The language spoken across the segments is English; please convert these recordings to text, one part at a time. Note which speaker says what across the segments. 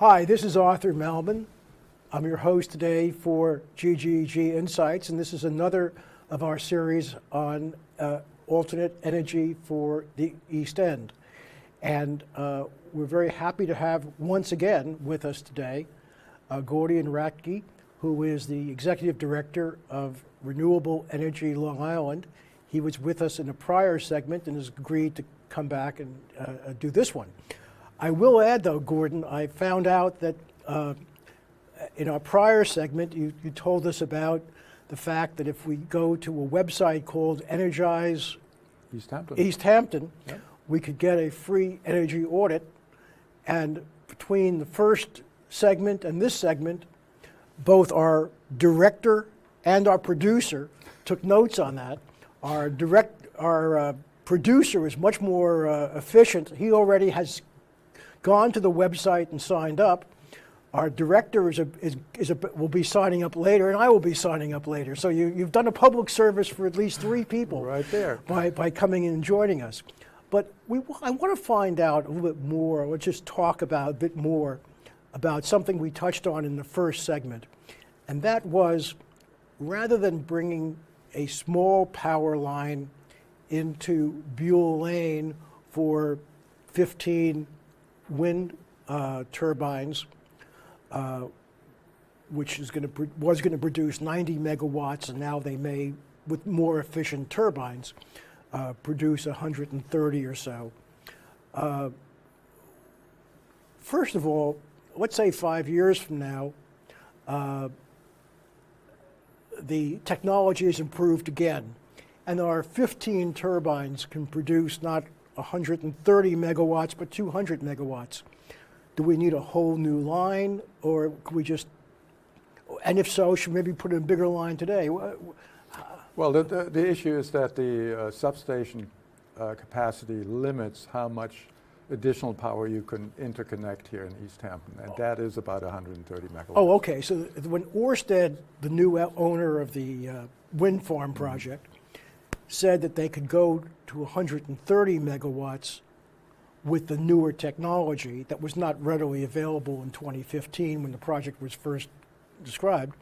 Speaker 1: Hi, this is Arthur Melvin. I'm your host today for GGG Insights, and this is another of our series on alternate energy for the East End. And we're very happy to have once again with us today Gordian Raacke, who is the Executive Director of Renewable Energy Long Island. He was with us in a prior segment and has agreed to come back and do this one. I will add, though, Gordon, I found out that in our prior segment, you told us about the fact that if we go to a website called Energize East Hampton, yep, we could get a free energy audit. And between the first segment and this segment, both our director and our producer took notes on that. Our producer is much more efficient. He already has gone to the website and signed up. Our director will be signing up later, and I will be signing up later. So you've done a public service for at least 3 people
Speaker 2: right there
Speaker 1: by coming in and joining us. But I want to find out a little bit more, or just talk about a bit more about something we touched on in the first segment. And that was, rather than bringing a small power line into Buell Lane for 15 wind turbines, which was going to produce 90 megawatts, and now they may, with more efficient turbines, produce 130 or so. First of all, let's say 5 years from now, the technology has improved again, and our 15 turbines can produce not 130 megawatts, but 200 megawatts. Do we need a whole new line, or could we just, and if so, should we maybe put in a bigger line today?
Speaker 2: Well, the issue is that the substation capacity limits how much additional power you can interconnect here in East Hampton, and that is about 130 megawatts.
Speaker 1: Oh, okay. So when Ørsted, the new owner of the wind farm project, said that they could go to 130 megawatts with the newer technology that was not readily available in 2015 when the project was first described,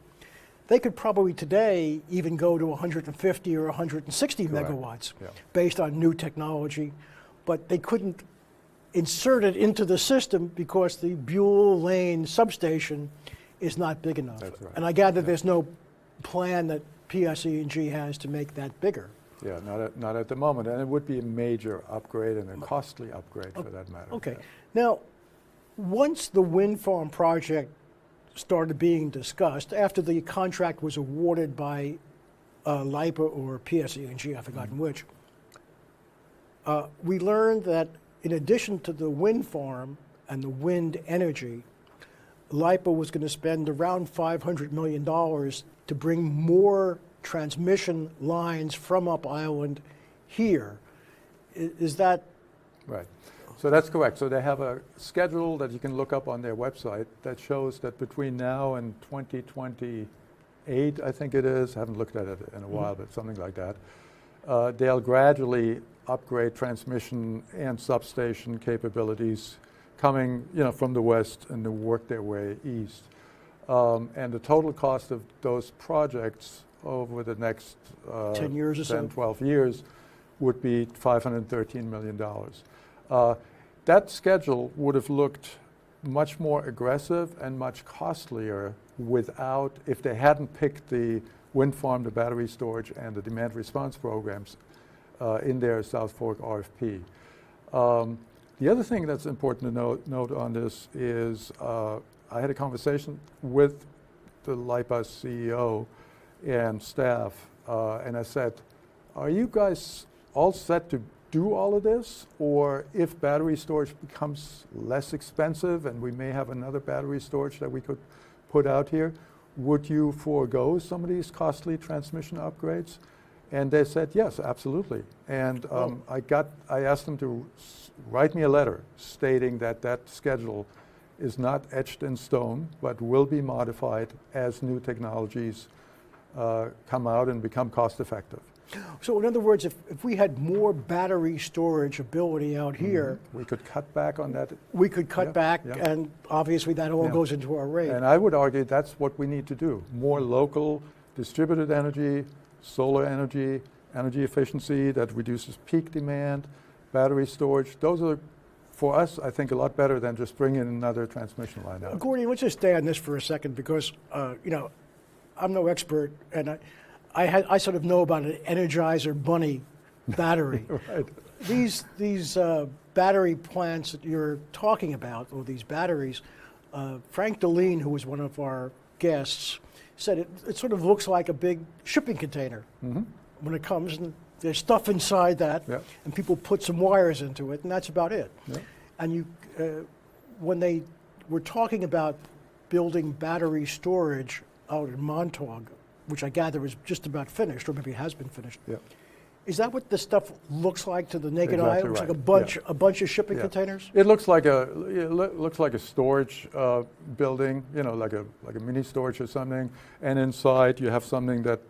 Speaker 1: they could probably today even go to 150 or 160
Speaker 2: Correct.
Speaker 1: Megawatts,
Speaker 2: yeah,
Speaker 1: based on new technology, but they couldn't insert it into the system because the Buell Lane substation is not big enough.
Speaker 2: That's right.
Speaker 1: And I gather
Speaker 2: Yeah.
Speaker 1: there's no plan that PSE&G has to make that bigger.
Speaker 2: Yeah, not at the moment, and it would be a major upgrade and a costly upgrade for that matter.
Speaker 1: Okay.
Speaker 2: Yeah.
Speaker 1: Now, once the wind farm project started being discussed, after the contract was awarded by LIPA or PSE&G, I've forgotten which, we learned that in addition to the wind farm and the wind energy, LIPA was going to spend around $500 million to bring more transmission lines from Up Island here. Is that?
Speaker 2: Right. So that's correct. So they have a schedule that you can look up on their website that shows that between now and 2028, I think it is, I haven't looked at it in a while, but something like that, they'll gradually upgrade transmission and substation capabilities coming, from the west and to work their way east. And the total cost of those projects over the next
Speaker 1: 10 years or
Speaker 2: 10,
Speaker 1: so?
Speaker 2: 12 years would be $513 million. That schedule would have looked much more aggressive and much costlier if they hadn't picked the wind farm, the battery storage, and the demand response programs in their South Fork RFP. The other thing that's important to note on this is I had a conversation with the LIPA CEO and staff, and I said, are you guys all set to do all of this? Or if battery storage becomes less expensive and we may have another battery storage that we could put out here, would you forego some of these costly transmission upgrades? And they said, yes, absolutely. And I asked them to write me a letter stating that schedule is not etched in stone, but will be modified as new technologies come out and become cost effective.
Speaker 1: So in other words, if we had more battery storage ability out here,
Speaker 2: We could cut back on that.
Speaker 1: we could cut back,
Speaker 2: yeah.
Speaker 1: and obviously that all
Speaker 2: Yeah.
Speaker 1: goes into our rate.
Speaker 2: And I would argue that's what we need to do. More local distributed energy, solar energy, energy efficiency that reduces peak demand, battery storage. Those are, for us, I think, a lot better than just bringing another transmission line out.
Speaker 1: Gordian, let's just stay on this for a second because, I'm no expert, and I sort of know about an Energizer Bunny battery.
Speaker 2: Right.
Speaker 1: These battery plants that you're talking about, or these batteries, Frank Deline, who was one of our guests, said it sort of looks like a big shipping container when it comes, and there's stuff inside that,
Speaker 2: Yeah.
Speaker 1: and people put some wires into it, and that's about it.
Speaker 2: Yeah.
Speaker 1: And when they were talking about building battery storage out in Montauk, which I gather is just about finished, or maybe has been finished.
Speaker 2: Yeah.
Speaker 1: Is that what this stuff looks like to the naked eye? It
Speaker 2: Exactly
Speaker 1: looks
Speaker 2: right.
Speaker 1: like a bunch of shipping
Speaker 2: Yeah.
Speaker 1: containers?
Speaker 2: It looks like a storage building, like a mini storage or something. And inside you have something that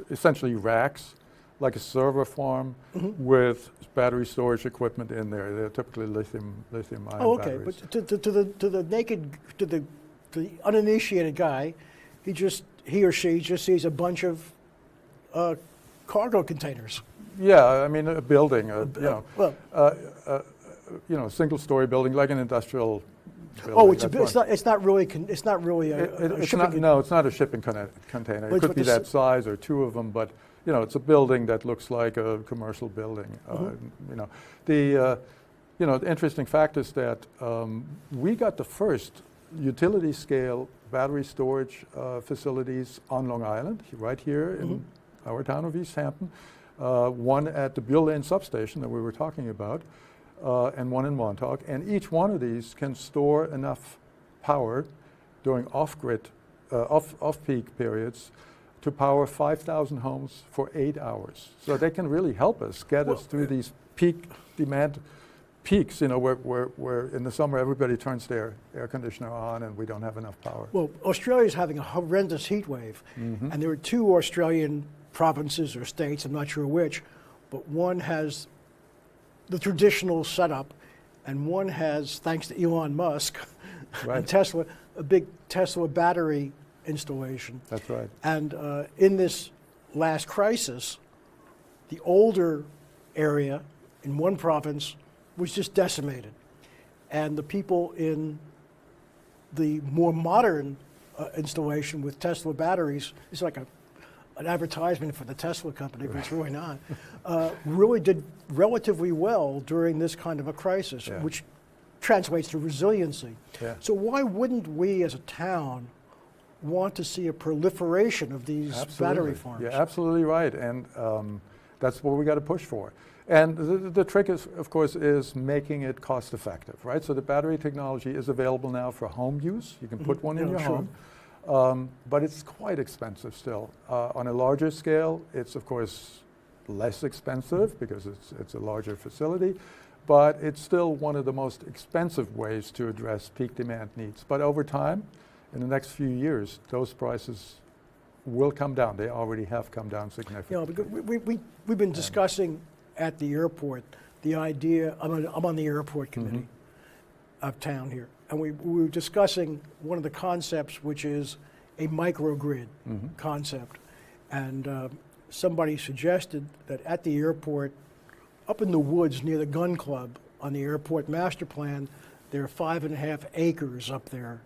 Speaker 2: essentially racks, like a server farm with battery storage equipment in there. They're typically lithium-ion
Speaker 1: Oh, okay.
Speaker 2: batteries.
Speaker 1: But to the uninitiated guy, he or she just sees a bunch of cargo containers.
Speaker 2: Yeah, I mean a building,
Speaker 1: Well,
Speaker 2: single-story building like an industrial building.
Speaker 1: oh,
Speaker 2: That's right.
Speaker 1: it's not really a
Speaker 2: It's
Speaker 1: shipping.
Speaker 2: not, no, it's not a shipping container.
Speaker 1: But
Speaker 2: It could
Speaker 1: it's
Speaker 2: be
Speaker 1: what the
Speaker 2: that size or two of them, but it's a building that looks like a commercial building. The interesting fact is that we got the first utility scale battery storage facilities on Long Island, right here in our town of East Hampton. One at the Buell Lane substation that we were talking about, and one in Montauk. And each one of these can store enough power during off-grid, off-peak periods to power 5,000 homes for 8 hours. So they can really help us get us through these peak demand peaks, where in the summer everybody turns their air conditioner on and we don't have enough power.
Speaker 1: Well, Australia's having a horrendous heat wave, and there are two Australian provinces or states, I'm not sure which, but one has the traditional setup, and one has, thanks to Elon Musk
Speaker 2: Right.
Speaker 1: and Tesla, a big Tesla battery installation.
Speaker 2: That's right.
Speaker 1: And in this last crisis, the older area in one province was just decimated. And the people in the more modern installation with Tesla batteries, it's like an advertisement for the Tesla company, but it's really not, really did relatively well during this kind of a crisis,
Speaker 2: Yeah.
Speaker 1: which translates to resiliency.
Speaker 2: Yeah.
Speaker 1: So why wouldn't we as a town want to see a proliferation of these battery farms?
Speaker 2: You're absolutely right, and that's what we got to push for. And the trick is, of course, is making it cost effective, right? So the battery technology is available now for home use. You can put one in your
Speaker 1: sure.
Speaker 2: home, but it's quite expensive still. On a larger scale, it's of course less expensive because it's a larger facility, but it's still one of the most expensive ways to address peak demand needs. But over time, in the next few years, those prices will come down. They already have come down significantly.
Speaker 1: Because we've been discussing at the airport the idea, I'm on the airport committee of town here, and we were discussing one of the concepts, which is a microgrid concept. And somebody suggested that at the airport, up in the woods near the gun club on the airport master plan, there are 5.5 acres up there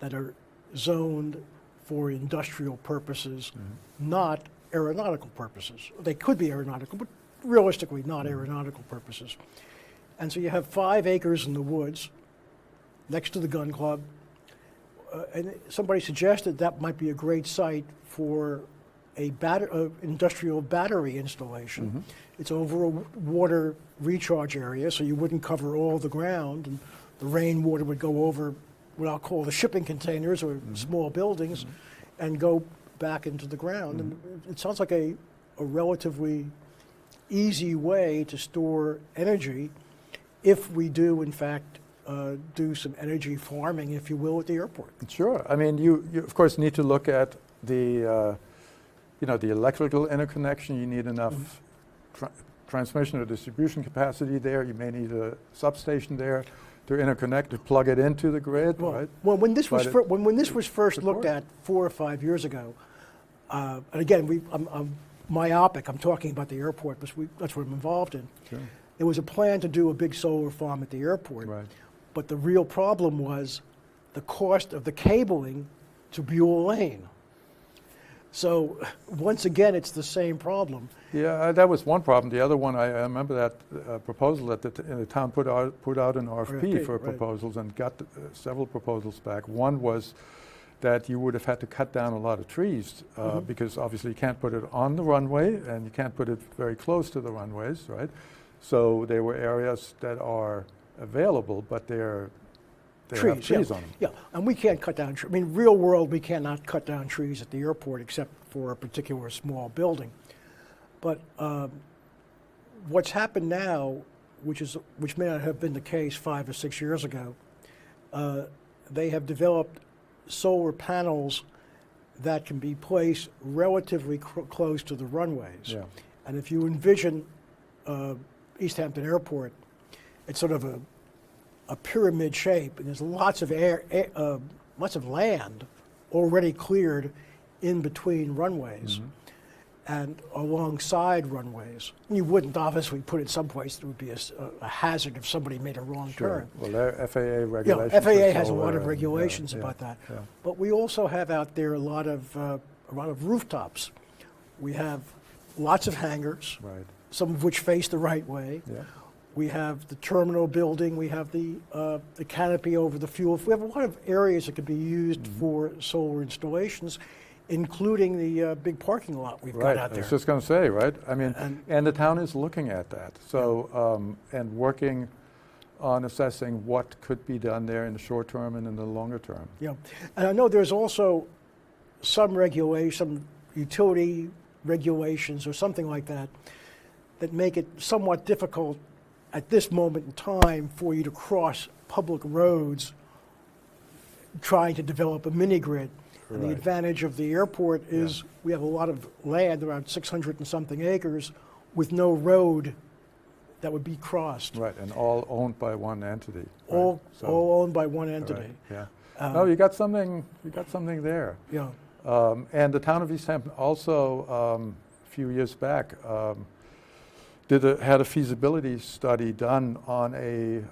Speaker 1: that are zoned for industrial purposes, not aeronautical purposes. They could be aeronautical, but realistically not aeronautical purposes. And so you have 5 acres in the woods next to the gun club. And somebody suggested that might be a great site for a industrial battery installation. It's over a water recharge area, so you wouldn't cover all the ground, and the rainwater would go over what I'll call the shipping containers or small buildings and go back into the ground. And it sounds like a relatively easy way to store energy if we do, in fact, do some energy farming, if you will, at the airport.
Speaker 2: Sure. I mean, you of course need to look at the the electrical interconnection, you need enough transmission or distribution capacity there. You may need a substation there to interconnect, to plug it into the grid, right?
Speaker 1: Well, when this was first looked at 4 or 5 years ago, and again, I'm myopic. I'm talking about the airport because that's what I'm involved in.
Speaker 2: Sure.
Speaker 1: There was a plan to do a big solar farm at the airport,
Speaker 2: Right.
Speaker 1: but the real problem was the cost of the cabling to Buell Lane. So once again, it's the same problem.
Speaker 2: Yeah, that was one problem. The other one, I remember that proposal that the town put out an RFP for
Speaker 1: right.
Speaker 2: proposals and got several proposals back. One was that you would have had to cut down a lot of trees because obviously you can't put it on the runway and you can't put it very close to the runways, right? So there were areas that are available, but they have trees on them.
Speaker 1: Yeah, and we can't cut down trees. I mean, real world, we cannot cut down trees at the airport except for a particular small building. But what's happened now, which may not have been the case 5 or 6 years ago, they have developed solar panels that can be placed relatively close to the runways.
Speaker 2: Yeah.
Speaker 1: And if you envision East Hampton Airport, it's sort of a pyramid shape, and there's lots of land already cleared in between runways and alongside runways. You wouldn't obviously put it someplace that would be a hazard if somebody made a wrong turn.
Speaker 2: Well, there are FAA regulations.
Speaker 1: Yeah, FAA has a lot of regulations about that.
Speaker 2: Yeah.
Speaker 1: But we also have out there a lot of rooftops. We have lots of hangars,
Speaker 2: Right.
Speaker 1: some of which face the right way.
Speaker 2: Yeah.
Speaker 1: We have the terminal building. We have the canopy over the fuel. We have a lot of areas that could be used for solar installations, including the big parking lot we've got out there.
Speaker 2: I was just going to say, right? I mean, and the town is looking at that. So, and working on assessing what could be done there in the short term and in the longer term.
Speaker 1: Yeah, and I know there's also some utility regulations or something like that that make it somewhat difficult at this moment in time for you to cross public roads trying to develop a mini grid. And the
Speaker 2: Right.
Speaker 1: advantage of the airport is we have a lot of land, around 600 and something acres, with no road that would be crossed.
Speaker 2: Right, and all owned by one entity. Right?
Speaker 1: All
Speaker 2: So-
Speaker 1: owned by one entity.
Speaker 2: Right, yeah. No, you got something there.
Speaker 1: Yeah.
Speaker 2: And the town of East Hampton also, a few years back, had a feasibility study done on a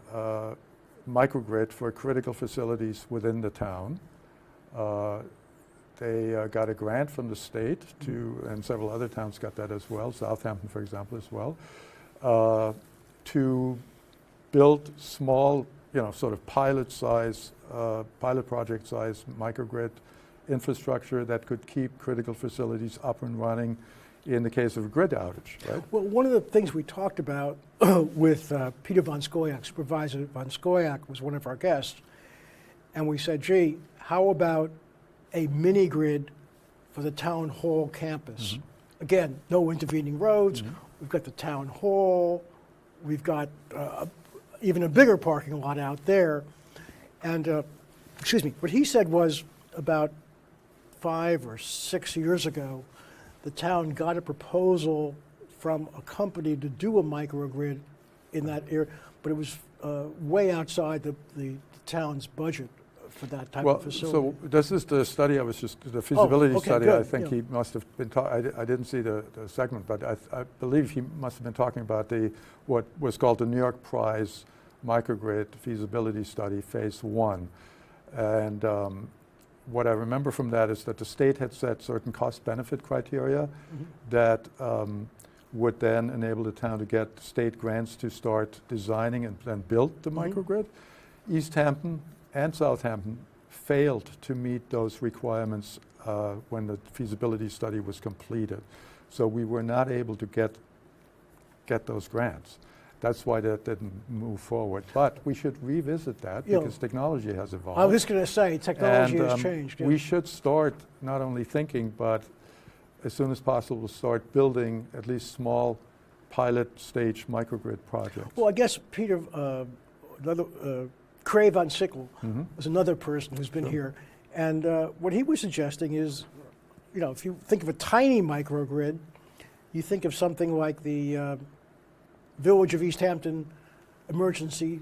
Speaker 2: microgrid for critical facilities within the town. They got a grant from the state and several other towns got that as well, Southampton, for example, as well, to build small, sort of pilot project size microgrid infrastructure that could keep critical facilities up and running in the case of a grid outage, right?
Speaker 1: Well, one of the things we talked about with Peter von Skoyak, Supervisor von Skoyak was one of our guests, and we said, gee, how about a mini grid for the town hall campus? Again, no intervening roads. We've got the town hall. We've got even a bigger parking lot out there. And, what he said was about 5 or 6 years ago, the town got a proposal from a company to do a microgrid in that area, but it was way outside the town's budget for that type of facility.
Speaker 2: So this is the study the feasibility study.
Speaker 1: Good,
Speaker 2: I think he must have been I didn't see the segment, but I believe he must have been talking about what was called the New York Prize Microgrid Feasibility Study, Phase 1. And what I remember from that is that the state had set certain cost-benefit criteria that would then enable the town to get state grants to start designing and then build the microgrid. East Hampton and Southampton failed to meet those requirements when the feasibility study was completed. So we were not able to get those grants. That's why that didn't move forward. But we should revisit that because technology has evolved.
Speaker 1: I was just going to say, technology has changed.
Speaker 2: We should start not only thinking, but as soon as possible, start building at least small pilot stage microgrid projects.
Speaker 1: Well, I guess Peter, Cray von Sickle was another person who's been here. And what he was suggesting is, if you think of a tiny microgrid, you think of something like the Village of East Hampton Emergency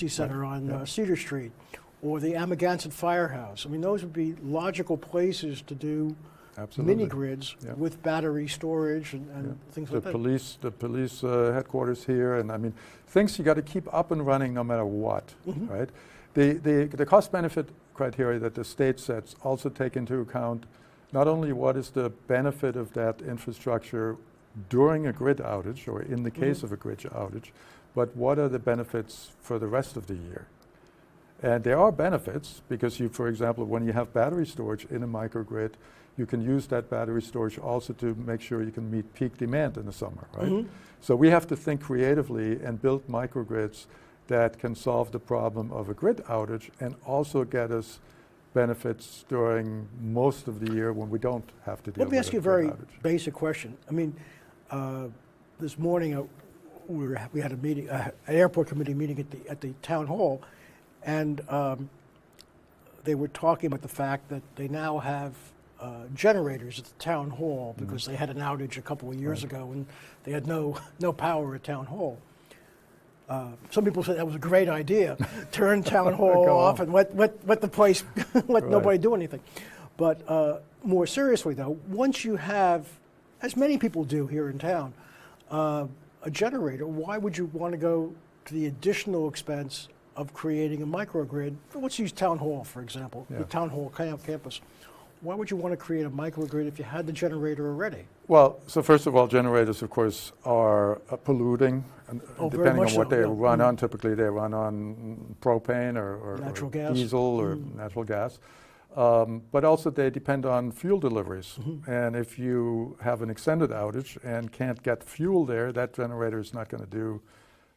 Speaker 1: Center on Cedar Street, or the Amagansett Firehouse. I mean, those would be logical places to do mini grids with battery storage and things like that. The
Speaker 2: police headquarters here, and I mean, things you got to keep up and running no matter what, right? The cost-benefit criteria that the state sets also take into account not only what is the benefit of that infrastructure during a grid outage, or in the case of a grid outage, but what are the benefits for the rest of the year? And there are benefits because you, for example, when you have battery storage in a microgrid, you can use that battery storage also to make sure you can meet peak demand in the summer, right? So we have to think creatively and build microgrids that can solve the problem of a grid outage and also get us benefits during most of the year when we don't have to deal with it.
Speaker 1: Let me ask you a very basic question. I mean, this morning we had a meeting, an airport committee meeting at the town hall, and they were talking about the fact that they now have generators at the town hall because they had an outage a couple of years ago and they had no power at town hall. Some people said that was a great idea. Turn town hall off and let the place, let nobody do anything. But more seriously though, once you have, as many people do here in town, a generator, why would you want to go to the additional expense of creating a microgrid? Let's use town hall, for example, the town hall campus. Why would you want to create a microgrid if you had the generator already?
Speaker 2: Well, so first of all, generators, of course, are polluting, and depending on what they run on. Typically, they run on propane or
Speaker 1: natural gas,
Speaker 2: diesel or natural gas. But also, they depend on fuel deliveries. And if you have an extended outage and can't get fuel there, that generator is not going to do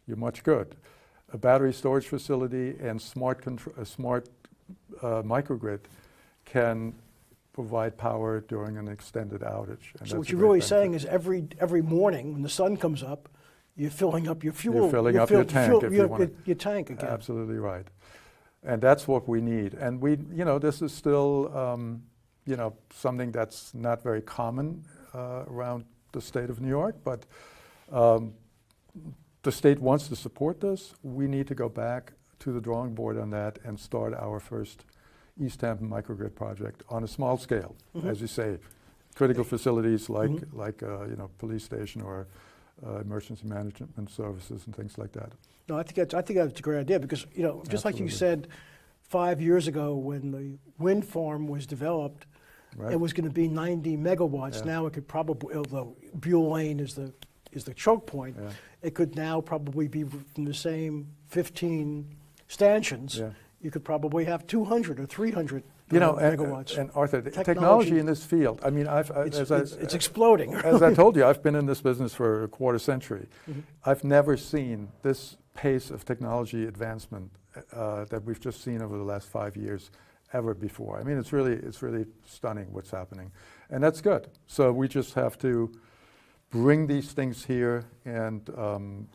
Speaker 2: you much good. A battery storage facility and a smart microgrid can provide power during an extended outage. And
Speaker 1: so what you're really saying is every morning when the sun comes up, you're filling up your fuel.
Speaker 2: You're filling up your tank if you want
Speaker 1: your tank again.
Speaker 2: Absolutely right. And that's what we need. And this is still, something that's not very common around the state of New York, but the state wants to support this. We need to go back to the drawing board on that and start our first East Hampton microgrid project on a small scale, as you say, critical facilities like police station or emergency management services and things like that.
Speaker 1: No, I think that's a great idea because just like you said, 5 years ago when the wind farm was developed, it was going to be 90 megawatts. Now it could probably, although Buell Lane is the choke point, it could now probably be from the same 15 stanchions. You could probably have 200 or 300 megawatts.
Speaker 2: And Arthur, the technology in this field, I mean,
Speaker 1: it's exploding.
Speaker 2: As I told you, I've been in this business for a quarter century. I've never seen this pace of technology advancement that we've just seen over the last 5 years ever before. I mean, it's really stunning what's happening, and that's good. So we just have to bring these things here and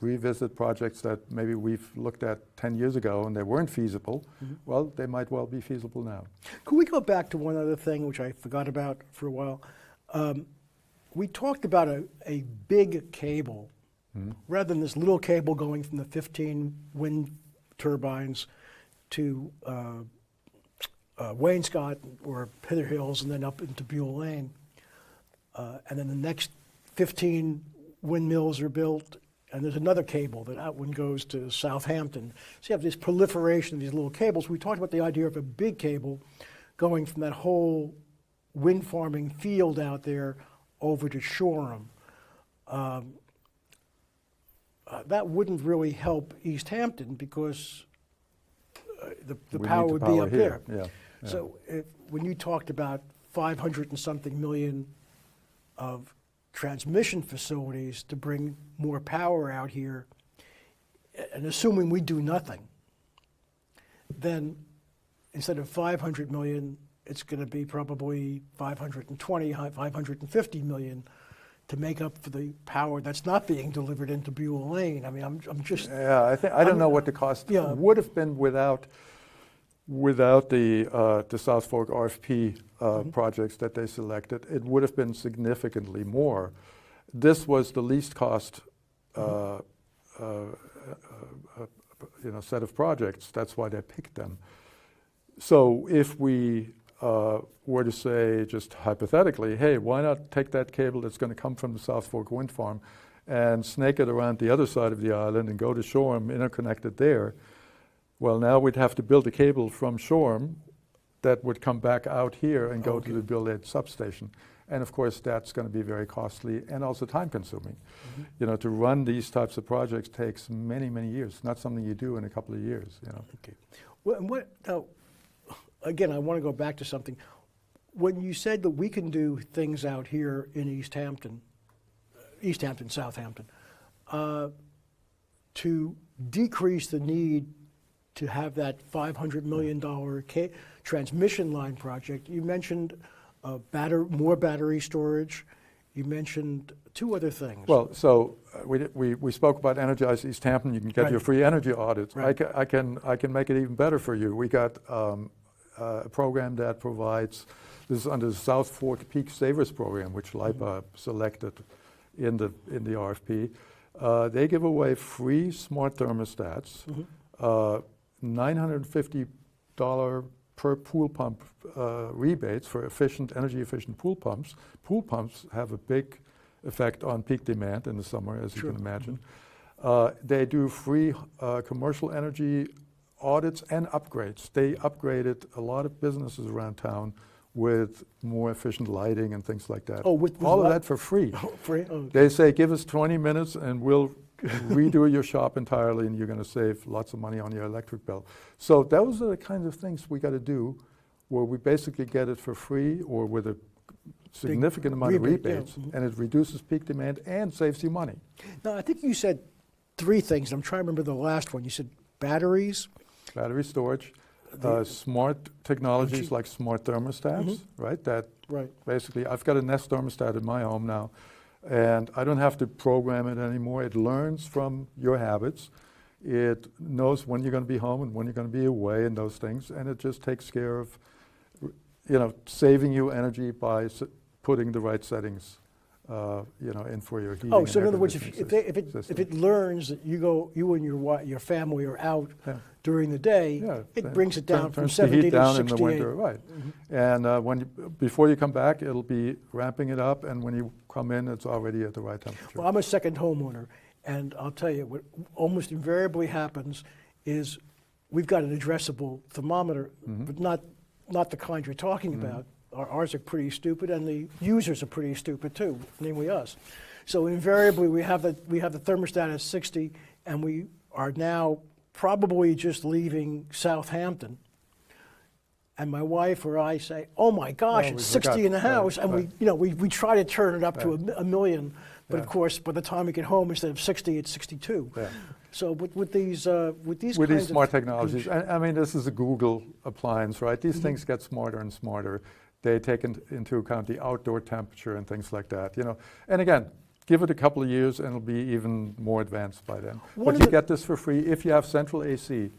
Speaker 2: revisit projects that maybe we've looked at 10 years ago and they weren't feasible. Well, they might well be feasible now.
Speaker 1: Could we go back to one other thing which I forgot about for a while? We talked about a big cable rather than this little cable going from the 15 wind turbines to Wainscott or Pither Hills and then up into Buell Lane. And then the next 15 windmills are built, and there's another cable that one goes to Southampton. So you have this proliferation of these little cables. We talked about the idea of a big cable going from that whole wind farming field out there over to Shoreham. That wouldn't really help East Hampton because the power would be up there. So when you talked about 500 and something million of transmission facilities to bring more power out here, and assuming we do nothing, then instead of 500 million, it's going to be probably 520, 550 million to make up for the power that's not being delivered into Buell Lane. I mean, I'm just...
Speaker 2: Yeah, I don't know what the cost would have been without without the South Fork RFP projects that they selected, it would have been significantly more. This was the least cost set of projects. That's why they picked them. So if we were to say, just hypothetically, hey, why not take that cable that's going to come from the South Fork wind farm and snake it around the other side of the island and go to Shoreham, interconnect it there? Well, now we'd have to build a cable from Shoreham that would come back out here and go to the Bill 8 substation. And of course, that's going to be very costly and also time-consuming. You know, to run these types of projects takes many, many years. Not something you do in a couple of years. You know.
Speaker 1: Okay. Well, and now, again, I want to go back to something. When you said that we can do things out here in East Hampton, Southampton, to decrease the need to have that $500 million transmission line project, you mentioned more battery storage. You mentioned two other things.
Speaker 2: Well, so we spoke about Energize East Hampton. You can get your free energy audits.
Speaker 1: Right.
Speaker 2: I can make it even better for you. We got a program that provides, this is under the South Fork Peak Savers program, which LIPA selected in the RFP. They give away free smart thermostats, $950 per pool pump rebates for energy efficient pool pumps. Pool pumps have a big effect on peak demand in the summer, as you can imagine. They do free commercial energy audits and upgrades. They upgraded a lot of businesses around town with more efficient lighting and things like that.
Speaker 1: Oh, with
Speaker 2: all of that for free.
Speaker 1: Oh, free? Oh, okay.
Speaker 2: They say, give us 20 minutes and we'll redo your shop entirely, and you're going to save lots of money on your electric bill. So those are the kinds of things we got to do, where we basically get it for free or with a significant amount of rebates, and it reduces peak demand and saves you money.
Speaker 1: Now, I think you said three things. I'm trying to remember the last one. You said batteries.
Speaker 2: Battery storage, smart technologies like smart thermostats, right? That basically, I've got a Nest thermostat in my home now, and I don't have to program it anymore. It learns from your habits. It knows when you're going to be home and when you're going to be away and those things, and it just takes care of, saving you energy by putting the right settings, in for your heating.
Speaker 1: Oh, so in other words,
Speaker 2: if
Speaker 1: it learns that you and your family are out during the day, it brings it down from 70 to 68.
Speaker 2: In the winter, right? And before you come back, it'll be ramping it up, and when you come in, it's already at the right temperature.
Speaker 1: Well, I'm a second homeowner, and I'll tell you what almost invariably happens is we've got an addressable thermometer, but not the kind you're talking about. Ours are pretty stupid, and the users are pretty stupid too, namely us. So invariably, we have the thermostat at 60, and we are now probably just leaving Southampton. And my wife or I say, "Oh my gosh, it's 60 in the house," and we try to turn it up to a million, but of course, by the time we get home, instead of 60, it's 62. Yeah. So with these
Speaker 2: smart technologies, I mean, this is a Google appliance, right? These things get smarter and smarter. They take into account the outdoor temperature and things like that, And again, give it a couple of years and it'll be even more advanced by then. But you get this for free if you have central AC.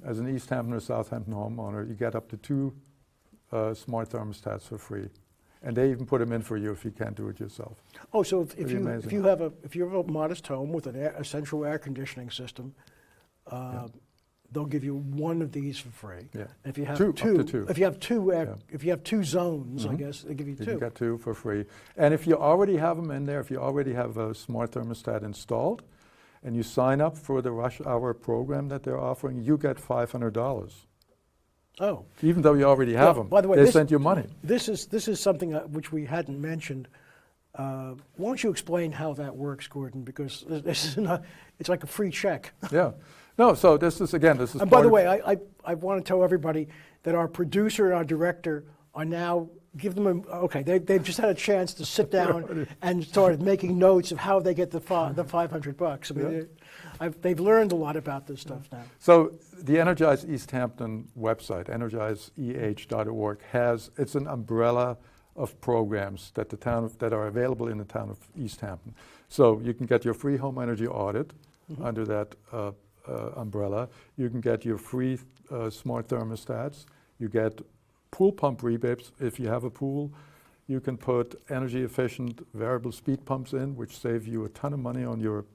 Speaker 2: As an East Hampton or Southampton homeowner, you get up to 2 smart thermostats for free. And they even put them in for you if you can't do it yourself.
Speaker 1: Oh, so if you have a modest home with a central air conditioning system, they'll give you one of these for free. Yeah. If you have two. If you have two zones, I guess they give you 2.
Speaker 2: You can get 2 for free. And if you already have them in there, if you already have a smart thermostat installed, and you sign up for the rush hour program that they're offering, you get $500.
Speaker 1: Oh.
Speaker 2: Even though you already have them.
Speaker 1: By the way,
Speaker 2: they sent you money.
Speaker 1: This is something which we hadn't mentioned. Why don't you explain how that works, Gordon? Because this is it's like a free check.
Speaker 2: Yeah. No, so this is.
Speaker 1: And by the way, I want to tell everybody that our producer and our director are now, they've just had a chance to sit down and started making notes of how they get the $500. I mean, they've learned a lot about this stuff now.
Speaker 2: So the Energize East Hampton website, energizeeh.org, it's an umbrella of programs that that are available in the town of East Hampton. So you can get your free home energy audit under that umbrella, you can get your free smart thermostats. You get pool pump rebates if you have a pool. You can put energy efficient variable speed pumps in, which save you a ton of money on your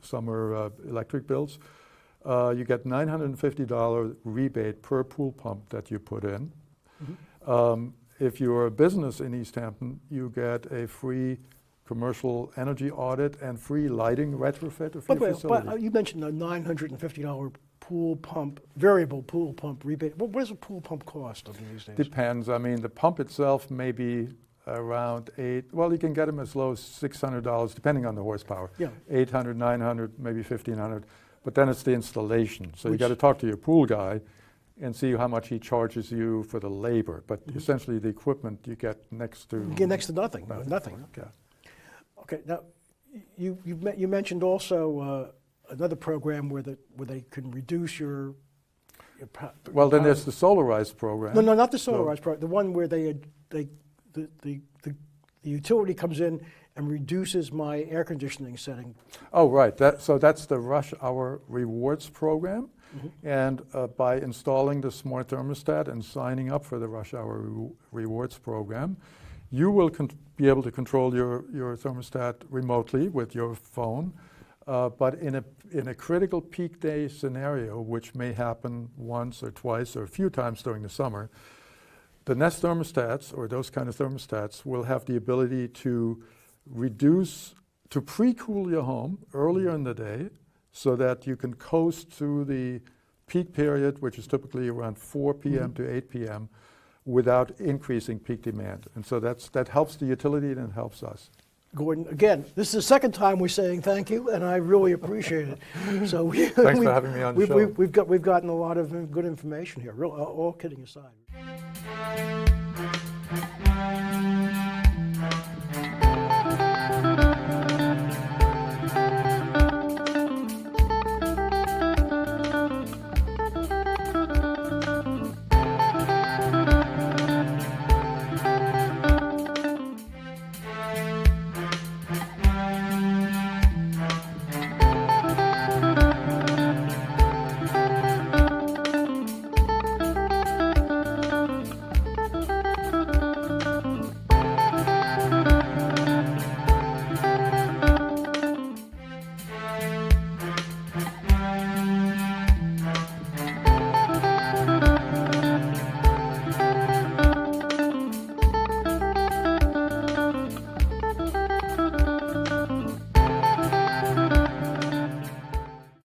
Speaker 2: summer electric bills. You get $950 rebate per pool pump that you put in. If you're a business in East Hampton, you get a free commercial energy audit and free lighting retrofit of your facility.
Speaker 1: But you mentioned a $950 pool pump, variable pool pump rebate. What does a pool pump cost these days?
Speaker 2: Depends. I mean, the pump itself may be around well, you can get them as low as $600, depending on the horsepower.
Speaker 1: Yeah.
Speaker 2: 800, 900, maybe 1,500. But then it's the installation. So you got to talk to your pool guy and see how much he charges you for the labor. But essentially, the equipment you get next to...
Speaker 1: You get next to nothing. Nothing.
Speaker 2: Yeah.
Speaker 1: Okay. Now, you mentioned also another program where they can reduce your
Speaker 2: well, then there's the solarized program.
Speaker 1: No, not the solarized program. The one where the utility comes in and reduces my air conditioning setting.
Speaker 2: Oh, right. So that's the Rush Hour Rewards program. And by installing the smart thermostat and signing up for the Rush Hour Rewards program, you will be able to control your thermostat remotely with your phone. But in a critical peak day scenario, which may happen once or twice or a few times during the summer, the Nest thermostats, or those kind of thermostats, will have the ability to pre-cool your home earlier in the day so that you can coast through the peak period, which is typically around 4 p.m. to 8 p.m., without increasing peak demand. And so that helps the utility and it helps us.
Speaker 1: Gordon, again, this is the second time we're saying thank you, and I really appreciate it. So
Speaker 2: thanks for having me on the show.
Speaker 1: We've gotten a lot of good information here. All kidding aside.